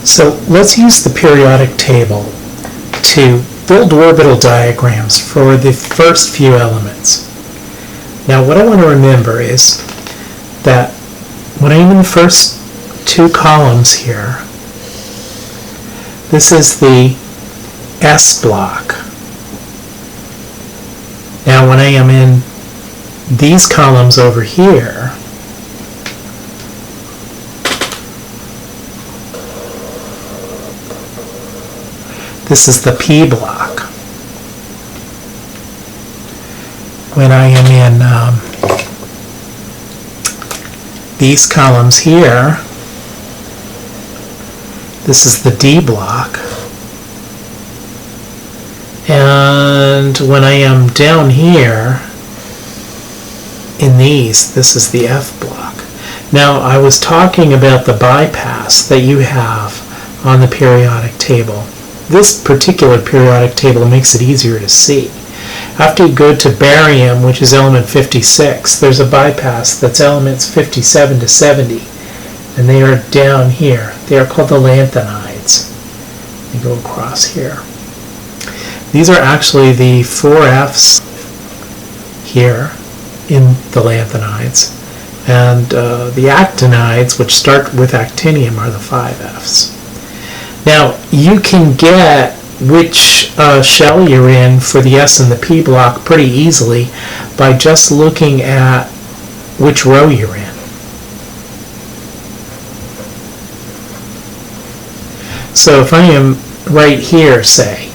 So let's use the periodic table to build orbital diagrams for the first few elements. Now what I want to remember is that when I'm in the first two columns here, this is the S block. Now when I am in these columns over here, this is the P block. When I am in these columns here, this is the D block. And when I am down here in these, this is the F block. Now I was talking about the bypass that you have on the periodic table. This particular periodic table makes it easier to see. After you go to barium, which is element 56, there's a bypass that's elements 57 to 70, and they are down here. They are called the lanthanides. They go across here. These are actually the 4 Fs here in the lanthanides, and the actinides, which start with actinium, are the 5 Fs. Now, you can get which shell you're in for the S and the P block pretty easily by just looking at which row you're in. So if I am right here, say,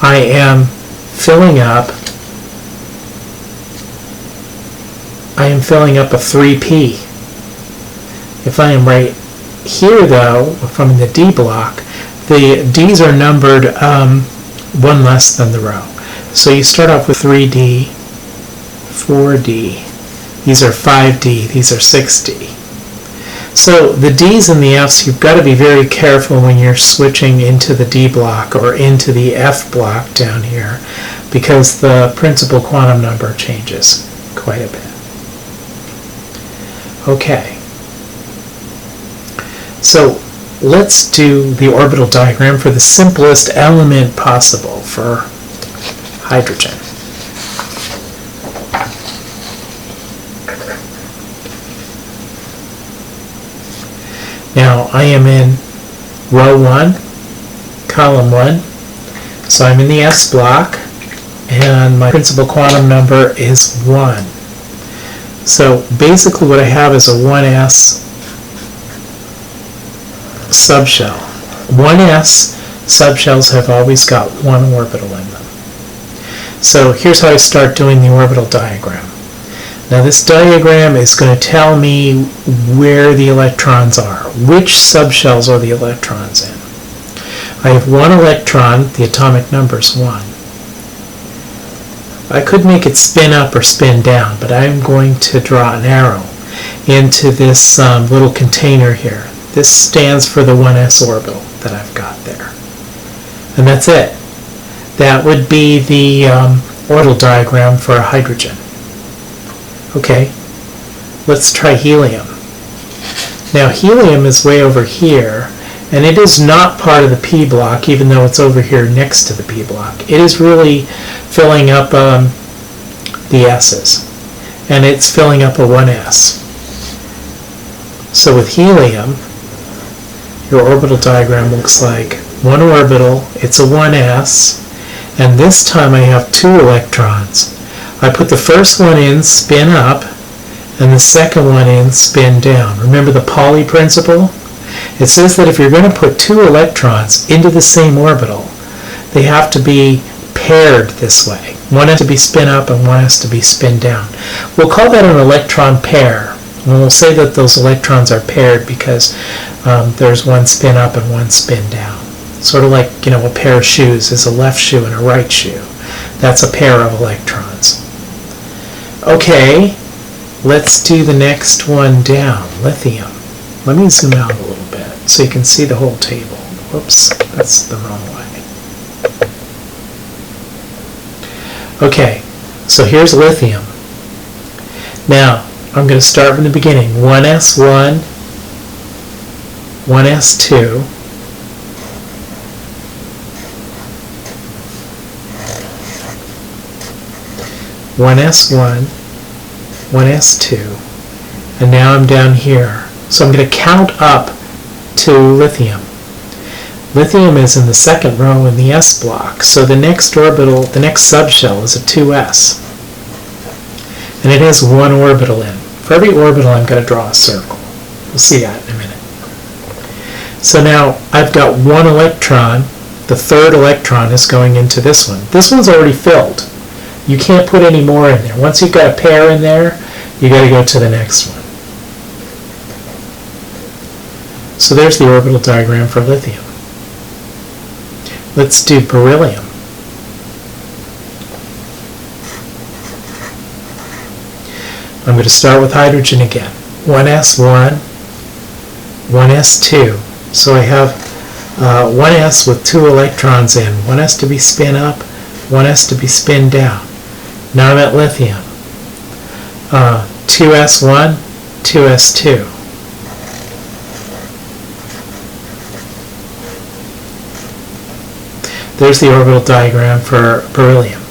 I am filling up a 3P. If I am right here, though, if I'm in the D block, the D's are numbered one less than the row. So you start off with 3D, 4D, these are 5D, these are 6D. So the D's and the F's, you've got to be very careful when you're switching into the D block or into the F block down here, because the principal quantum number changes quite a bit. Okay. So let's do the orbital diagram for the simplest element possible for hydrogen. Now I am in row 1, column 1, so I'm in the S block, and my principal quantum number is 1. So basically what I have is a 1s subshell. 1s subshells have always got one orbital in them. So here's how I start doing the orbital diagram. Now this diagram is going to tell me where the electrons are. Which subshells are the electrons in? I have one electron, the atomic number is 1. I could make it spin up or spin down, but I'm going to draw an arrow into this little container here. This stands for the 1s orbital that I've got there. And that's it. That would be the orbital diagram for a hydrogen. Okay, let's try helium. Now helium is way over here, and it is not part of the P block, even though it's over here next to the P block. It is really filling up the S's, and it's filling up a 1s. So with helium, your orbital diagram looks like one orbital, it's a 1s, and this time I have 2 electrons. I put the first one in, spin up, and the second one in, spin down. Remember the Pauli principle? It says that if you're going to put 2 electrons into the same orbital, they have to be paired this way. One has to be spin up and one has to be spin down. We'll call that an electron pair. And we'll say that those electrons are paired because there's one spin up and one spin down. Sort of like, you know, a pair of shoes is a left shoe and a right shoe. That's a pair of electrons. Okay, let's do the next one down, lithium. Let me zoom out a little bit so you can see the whole table. Whoops, that's the wrong way. Okay, so here's lithium. Now, I'm going to start from the beginning. 1s1, 1s2, 1s1, 1s2, and now I'm down here. So I'm going to count up to lithium. Lithium is in the second row in the s block, so the next orbital, the next subshell is a 2s. And it has one orbital in. For every orbital I'm going to draw a circle. We'll see that in a minute. So now I've got one electron. The third electron is going into this one. This one's already filled. You can't put any more in there. Once you've got a pair in there, you got to go to the next one. So there's the orbital diagram for lithium. Let's do beryllium. I'm going to start with hydrogen again. 1s1, 1s2. So I have 1s with 2 electrons in. 1s to be spin up, 1s to be spin down. Now I'm at lithium. 2s1, 2s2. There's the orbital diagram for beryllium.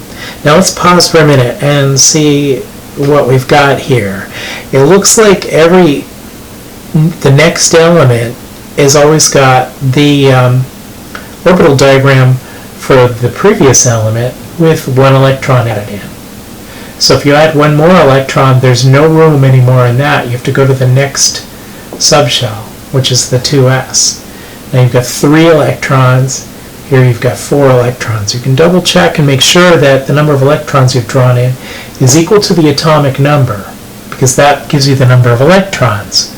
Now let's pause for a minute and see what we've got here. It looks like the next element has always got the orbital diagram for the previous element with one electron added in. So if you add one more electron, there's no room anymore in that. You have to go to the next subshell, which is the 2s. Now you've got 3 electrons. Here you've got 4 electrons. You can double check and make sure that the number of electrons you've drawn in is equal to the atomic number, because that gives you the number of electrons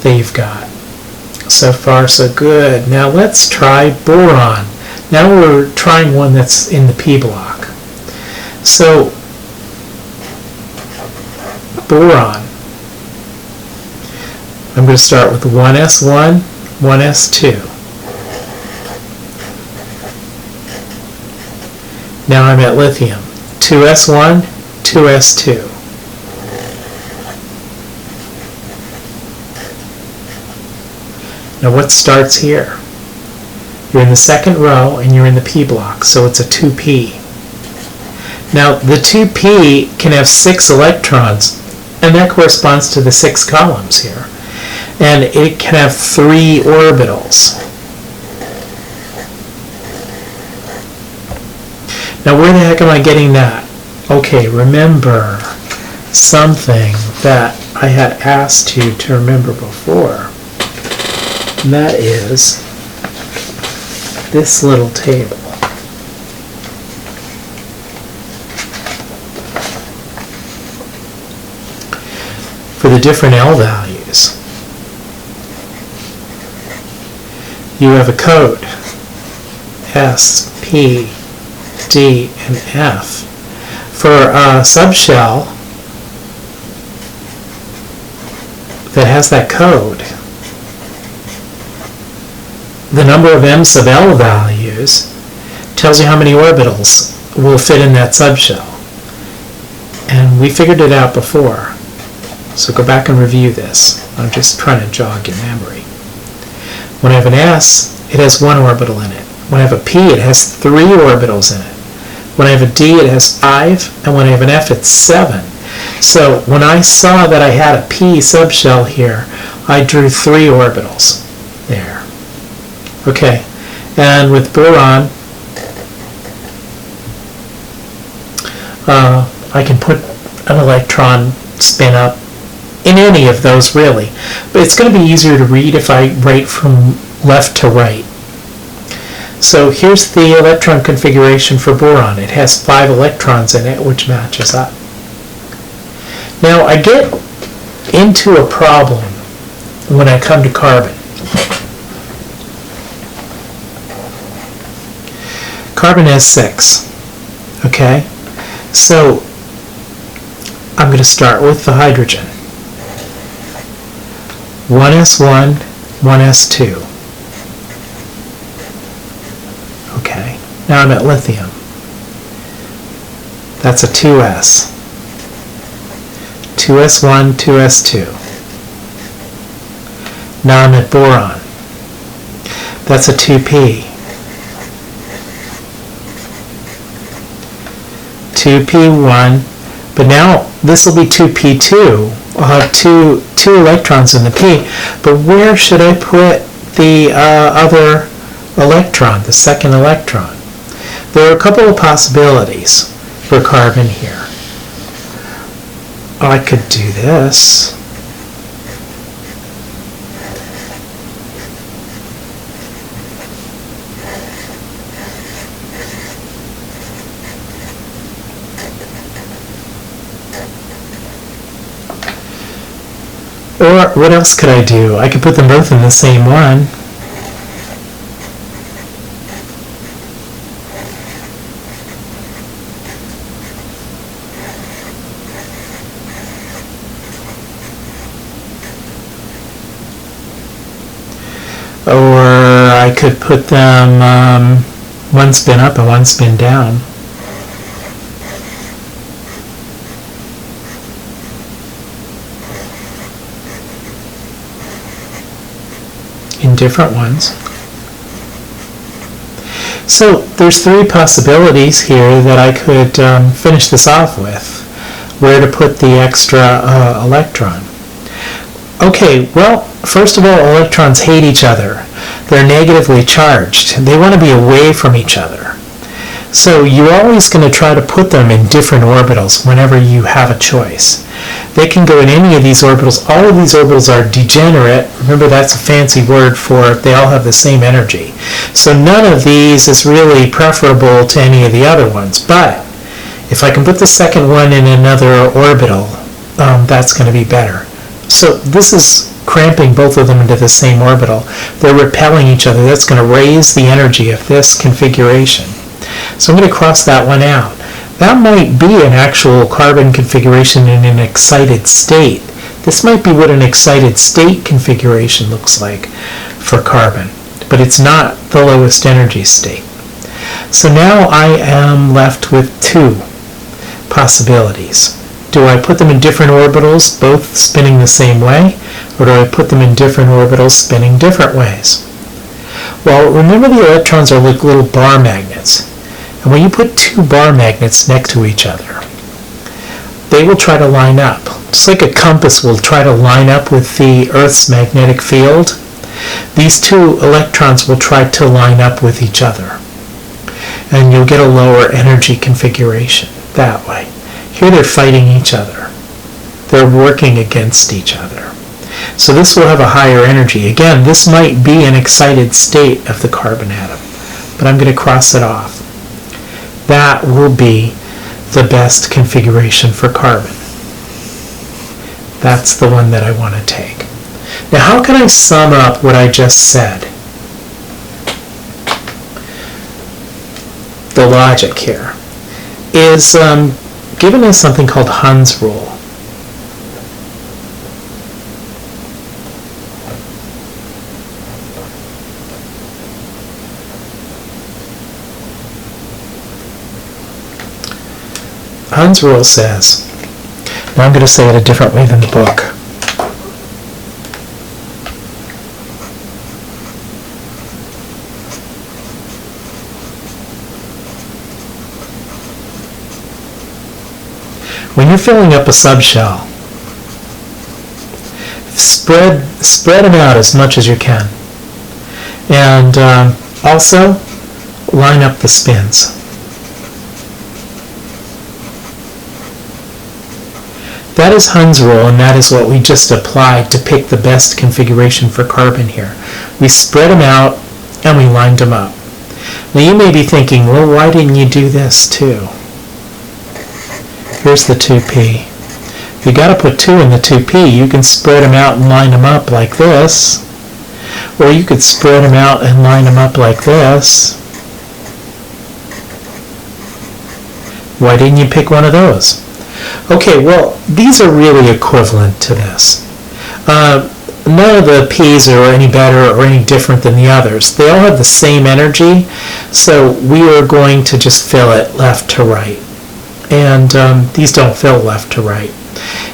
that you've got. So far, so good. Now let's try boron. Now we're trying one that's in the p block. So boron. I'm going to start with 1s1, 1s2. Now I'm at lithium. 2s1, 2s2. Now what starts here? You're in the second row and you're in the p block, so it's a 2p. Now the 2p can have 6 electrons, and that corresponds to the 6 columns here. And it can have 3 orbitals. Now where the heck am I getting that? Okay, remember something that I had asked you to remember before. And that is this little table. For the different L values, you have a code, S, P, D, and F. For a subshell that has that code, the number of M sub L values tells you how many orbitals will fit in that subshell. And we figured it out before. So go back and review this. I'm just trying to jog your memory. When I have an S, it has 1 orbital in it. When I have a P, it has 3 orbitals in it. When I have a D, it has 5, and when I have an F, it's 7. So when I saw that I had a P subshell here, I drew 3 orbitals there. Okay, and with boron, I can put an electron spin up in any of those really, but it's going to be easier to read if I write from left to right. So here's the electron configuration for boron. It has 5 electrons in it, which matches up. Now I get into a problem when I come to carbon. Carbon has 6. Okay? So I'm going to start with the hydrogen. 1s1, 1s2. Okay, now I'm at lithium. That's a 2s. 2s1, 2s2. Now I'm at boron. That's a 2p. 2p1, But now this will be 2p2. I'll have two electrons in the p. But where should I put the other electron, the second electron? There are a couple of possibilities for carbon here. I could do this. Or what else could I do? I could put them both in the same one. Or I could put them one spin up and one spin down. In different ones. So there's three possibilities here that I could finish this off with. Where to put the extra electron. Okay, well, first of all, electrons hate each other. They're negatively charged. They want to be away from each other. So you're always going to try to put them in different orbitals whenever you have a choice. They can go in any of these orbitals. All of these orbitals are degenerate. Remember, that's a fancy word for they all have the same energy. So none of these is really preferable to any of the other ones. But if I can put the second one in another orbital, that's going to be better. So this is cramping both of them into the same orbital. They're repelling each other. That's going to raise the energy of this configuration. So I'm going to cross that one out. That might be an actual carbon configuration in an excited state. This might be what an excited state configuration looks like for carbon, but it's not the lowest energy state. So now I am left with two possibilities. Do I put them in different orbitals, both spinning the same way, or do I put them in different orbitals spinning different ways? Well, remember the electrons are like little bar magnets. And when you put two bar magnets next to each other, they will try to line up. Just like a compass will try to line up with the Earth's magnetic field, these two electrons will try to line up with each other. And you'll get a lower energy configuration that way. Here they're fighting each other. They're working against each other. So this will have a higher energy. Again, this might be an excited state of the carbon atom, but I'm going to cross it off. That will be the best configuration for carbon. That's the one that I want to take. Now, how can I sum up what I just said? The logic here is given us something called Hunds rule. Hunds rule says, now I'm going to say it a different way than the book. When you're filling up a subshell, spread them out as much as you can. And also, line up the spins. That is Hunds rule, and that is what we just applied to pick the best configuration for carbon here. We spread them out, and we lined them up. Now you may be thinking, well, why didn't you do this too? Here's the 2p. If you got to put 2 in the 2p, you can spread them out and line them up like this. Or you could spread them out and line them up like this. Why didn't you pick one of those? Okay, well, these are really equivalent to this. None of the P's are any better or any different than the others. They all have the same energy, so we are going to just fill it left to right. And these don't fill left to right.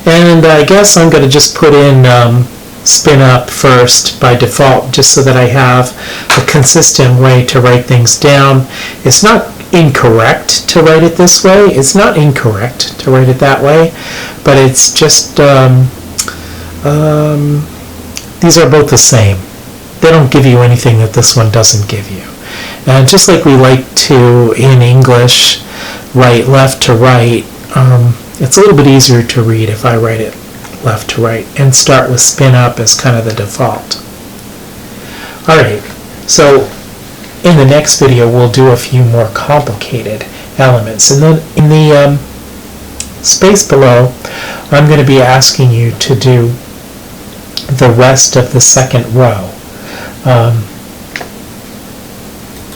And I guess I'm going to just put in spin up first by default, just so that I have a consistent way to write things down. It's not incorrect to write it this way. It's not incorrect to write it that way, but it's just these are both the same. They don't give you anything that this one doesn't give you. And just like we like to, in English, write left to right, it's a little bit easier to read if I write it left to right and start with spin up as kind of the default. Alright, so in the next video we'll do a few more complicated elements. And then in the space below, I'm going to be asking you to do the rest of the second row.